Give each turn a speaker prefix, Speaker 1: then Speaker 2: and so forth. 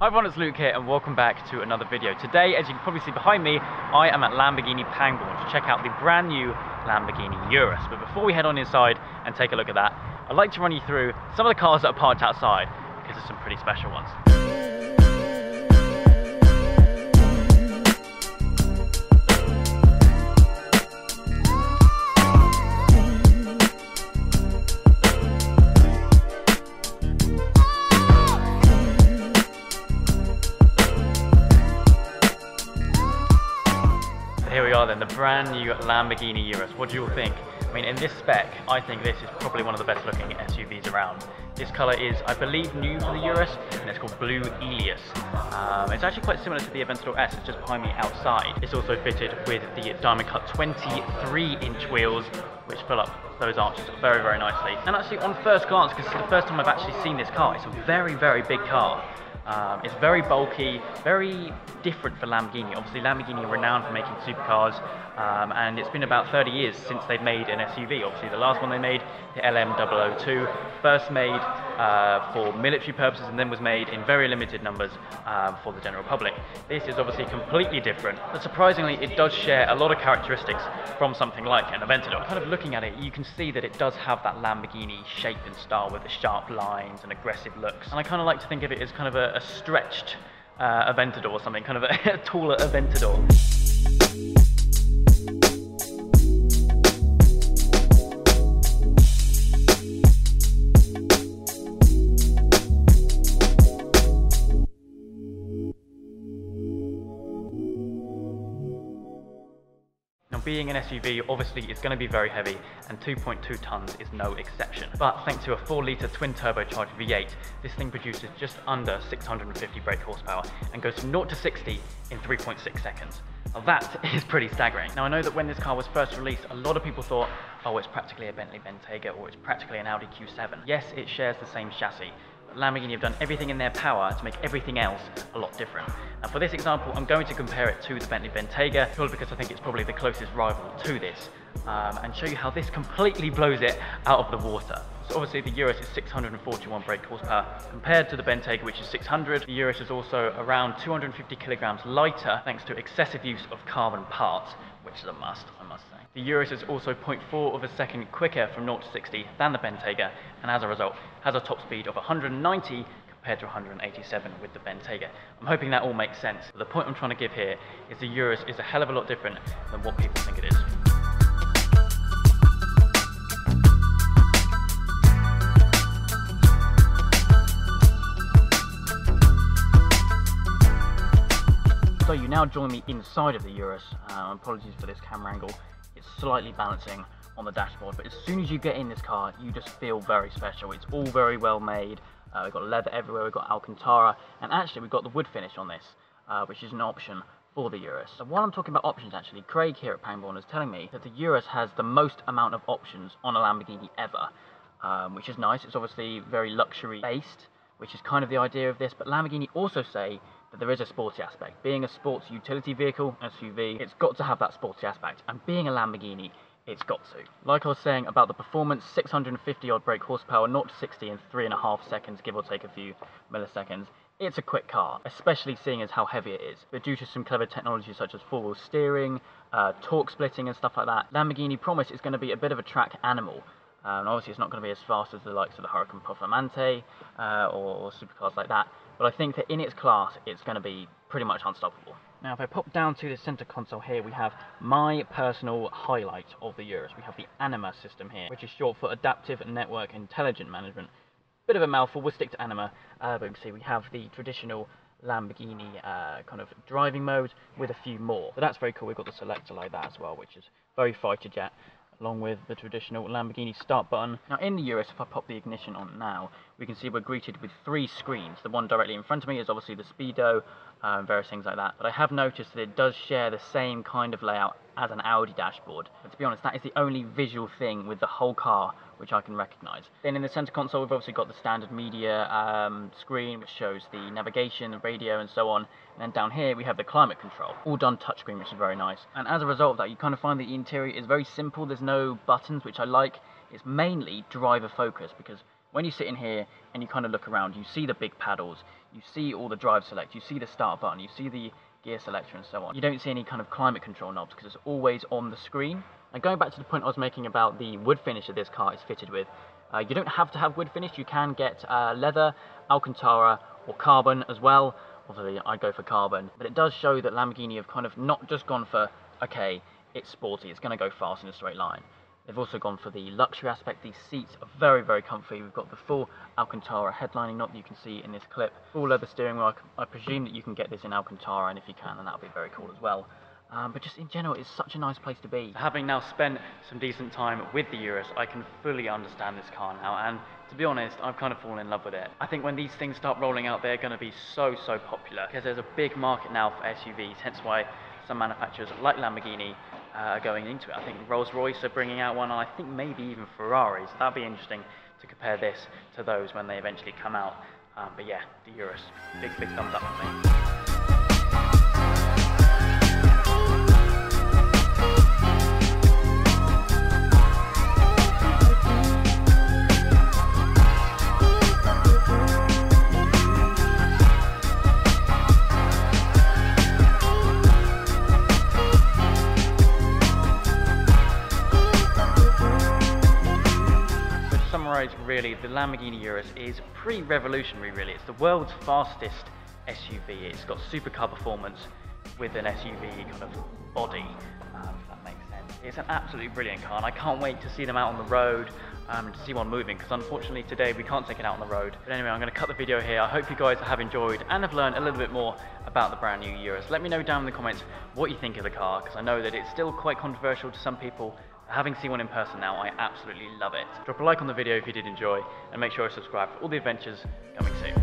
Speaker 1: Hi everyone, it's Luke here and welcome back to another video. Today, as you can probably see behind me, I am at Lamborghini Pangbourne to check out the brand new Lamborghini Urus. But before we head on inside and take a look at that, I'd like to run you through some of the cars that are parked outside, because there's some pretty special ones. Here we are then, the brand new Lamborghini Urus. What do you all think? I mean, in this spec, I think this is probably one of the best looking SUVs around. This colour is, I believe, new for the Urus, and it's called Blue Elias. It's actually quite similar to the Aventador S, it's just behind me outside. It's also fitted with the diamond cut 23-inch wheels, which fill up those arches very, very nicely. And actually, on first glance, because it's the first time I've actually seen this car, it's a very, very big car. It's very bulky, very different for Lamborghini. Obviously Lamborghini are renowned for making supercars, and it's been about 30 years since they've made an SUV. Obviously the last one they made, the LM002, first made for military purposes and then was made in very limited numbers for the general public. This is obviously completely different, but surprisingly it does share a lot of characteristics from something like an Aventador. Kind of looking at it, you can see that it does have that Lamborghini shape and style with the sharp lines and aggressive looks. And I kind of like to think of it as kind of a stretched Aventador or something, kind of a taller Aventador. Being an SUV, obviously it's going to be very heavy, and 2.2 tons is no exception. But thanks to a 4-litre twin turbocharged V8, this thing produces just under 650 brake horsepower and goes from 0 to 60 in 3.6 seconds. Now that is pretty staggering. Now I know that when this car was first released, a lot of people thought, oh, it's practically a Bentley Bentayga or it's practically an Audi Q7. Yes, it shares the same chassis, Lamborghini have done everything in their power to make everything else a lot different. And for this example, I'm going to compare it to the Bentley Bentayga, purely because I think it's probably the closest rival to this, and show you how this completely blows it out of the water. So obviously the Urus is 641 brake horsepower compared to the Bentayga, which is 600. The Urus is also around 250 kilograms lighter thanks to excessive use of carbon parts, which is a must, I must say. The Urus is also 0.4 of a second quicker from 0 to 60 than the Bentayga, and as a result has a top speed of 190 compared to 187 with the Bentayga. I'm hoping that all makes sense. But the point I'm trying to give here is the Urus is a hell of a lot different than what people think it is. So you now join me inside of the Urus. Apologies for this camera angle. It's slightly balancing on the dashboard, but as soon as you get in this car, you just feel very special. It's all very well made. We've got leather everywhere, we've got Alcantara, and actually we've got the wood finish on this, which is an option for the Urus. So while I'm talking about options, actually, Craig here at Pangbourne is telling me that the Urus has the most amount of options on a Lamborghini ever, which is nice. It's obviously very luxury based, which is kind of the idea of this, but Lamborghini also say that there is a sporty aspect. Being a sports utility vehicle, SUV, it's got to have that sporty aspect, and being a Lamborghini, it's got to. Like I was saying about the performance, 650 odd brake horsepower, 0 to 60 in 3.5 seconds, give or take a few milliseconds. It's a quick car, especially seeing as how heavy it is. But due to some clever technology such as four-wheel steering, torque splitting and stuff like that, Lamborghini promise is going to be a bit of a track animal. And obviously it's not going to be as fast as the likes of the Huracan Performante or supercars like that, but I think that in its class it's going to be pretty much unstoppable. Now if I pop down to the center console here, we have my personal highlight of the Urus. We have the ANIMA system here, which is short for Adaptive Network Intelligent Management. Bit of a mouthful, we'll stick to ANIMA, but you can see we have the traditional Lamborghini kind of driving mode with a few more. So that's very cool. We've got the selector like that as well, which is very fighter jet, along with the traditional Lamborghini start button. Now in the Urus, if I pop the ignition on now, we can see we're greeted with 3 screens. The one directly in front of me is obviously the speedo, various things like that. But I have noticed that it does share the same kind of layout as an Audi dashboard. But to be honest, that is the only visual thing with the whole car which I can recognise. Then in the centre console, we've obviously got the standard media screen, which shows the navigation, the radio, and so on. And then down here, we have the climate control, all done touchscreen, which is very nice. And as a result of that, you kind of find the interior is very simple. There's no buttons, which I like. It's mainly driver focus, because When you sit in here and you kind of look around, you see the big paddles, you see all the drive select, you see the start button, you see the gear selector and so on. You don't see any kind of climate control knobs because it's always on the screen. And going back to the point I was making about the wood finish that this car is fitted with, you don't have to have wood finish. You can get leather, Alcantara or carbon as well. Obviously I'd go for carbon, but it does show that Lamborghini have kind of not just gone for, okay, it's sporty, it's going to go fast in a straight line. They've also gone for the luxury aspect. These seats are very, very comfy. We've got the full Alcantara headlining knot that you can see in this clip. Full leather steering wheel. I presume that you can get this in Alcantara, and if you can, then that would be very cool as well. But just in general, it's such a nice place to be. Having now spent some decent time with the Urus, I can fully understand this car now, and to be honest, I've kind of fallen in love with it. I think when these things start rolling out, they're going to be so popular, because there's a big market now for SUVs, hence why some manufacturers like Lamborghini are going into it. I think Rolls-Royce are bringing out one, and I think maybe even Ferrari, so that'd be interesting to compare this to those when they eventually come out. But yeah, the Urus, big thumbs up for me. Really, the Lamborghini Urus is pretty revolutionary really. It's the world's fastest SUV. It's got supercar performance with an SUV kind of body, if that makes sense. It's an absolutely brilliant car, and I can't wait to see them out on the road and to see one moving, because unfortunately today we can't take it out on the road. But anyway, I'm going to cut the video here. I hope you guys have enjoyed and have learned a little bit more about the brand new Urus. Let me know down in the comments what you think of the car, because I know that it's still quite controversial to some people. Having seen one in person now, I absolutely love it. Drop a like on the video if you did enjoy, and make sure to subscribe for all the adventures coming soon.